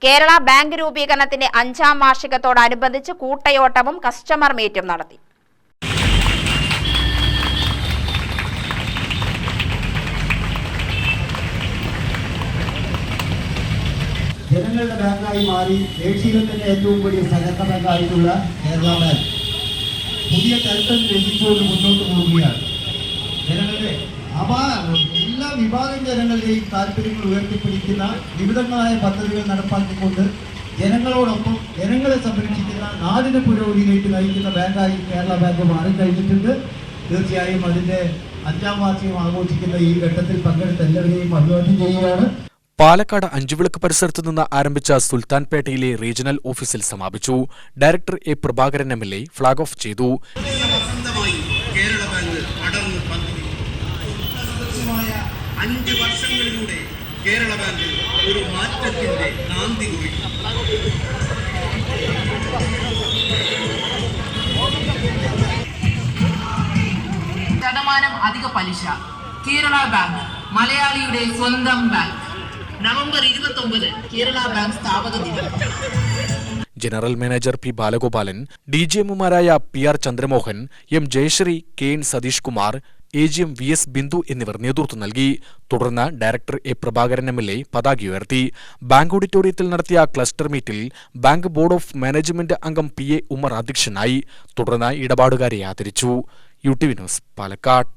Kerala bank രൂപീകരണത്തിന്റെ 5ാം വാർഷികത്തോടനുബന്ധിച്ച് കൂട്ടയോട്ടവും customer മീറ്റും നടത്തി. ജനങ്ങളുടെ ബാങ്കായി മാറി ഏഷ്യയിലെ തന്നെ ഏറ്റവും വലിയ സഹകരണ ബാങ്കായിട്ടുള്ള കേരള ബാങ്ക് പുതിയ ചരിത്രം രചിച്ചുകൊണ്ട് മുന്നോട്ട് പോവുകയാണ്. ജനങ്ങളുടെ എല്ലാ വിഭാഗം ജനങ്ങളുടെയും താല്പര്യങ്ങൾ ഉയർത്തിപ്പിടിക്കുന്ന വിവിധങ്ങളായ പദ്ധതികൾ നടപ്പാക്കിക്കൊണ്ട് ജനങ്ങളോടൊപ്പം ജനങ്ങളെ സംരക്ഷിക്കുന്ന നാടിന്റെ പുരോഗതിയിലേക്ക് നയിക്കുന്ന ബാങ്കായി കേരള ബാങ്ക് മാറിക്കഴിഞ്ഞിട്ടുണ്ട്. തീർച്ചയായും അതിന്റെ 5ാം വാർഷികം ആഘോഷിക്കുന്ന ഈ ഘട്ടത്തിൽ പങ്കെടുത്ത എല്ലാവരെയും അഭിവാദ്യം ചെയ്യുകയാണ്. പാലക്കാട് അഞ്ചുവിളക്ക് പരിസരത്ത് നിന്ന് ആരംഭിച്ച സുൽത്താൻപേട്ടയിലെ റീജിയണൽ ഓഫീസിൽ സമാപിച്ചു. Director A. Prabhakaran MLA flag off ചെയ്തു. കേരള ബാങ്ക് ഒരു മാറ്റത്തിന്റെ നാന്ദി കുറിക്കും. ശതമാനം അധിക പലിശ. കേരള ബാങ്ക് മലയാളിയുടെ സ്വന്തം ബാങ്ക്. നവംബർ 29 കേരള ബാങ്ക് സ്ഥാപക ദിനം. General manager P. ബാലഗോപാലൻ, DGMമാരായ PR Chandramohan, M. Jayashree, KN Satheesh Kumar, AGM VS Bindu എന്നിവർ നേതൃത്വം നൽകി. തുടർന്ന് ഡയറക്ടർ എ. പ്രഭാകരൻ MLA പതാക ഉയർത്തി. ബാങ്ക് ഓഡിറ്റോറിയത്തിൽ നടത്തിയ ക്ലസ്റ്റർ മീറ്റിൽ ബാങ്ക് ബോർഡ് ഓഫ് മാനേജ്മെന്റ് അംഗം PA ഉമർ അധ്യക്ഷനായി. തുടർന്ന് ഇടപാടുകാരെ ആദരിച്ചു. UTV news, Palakkad.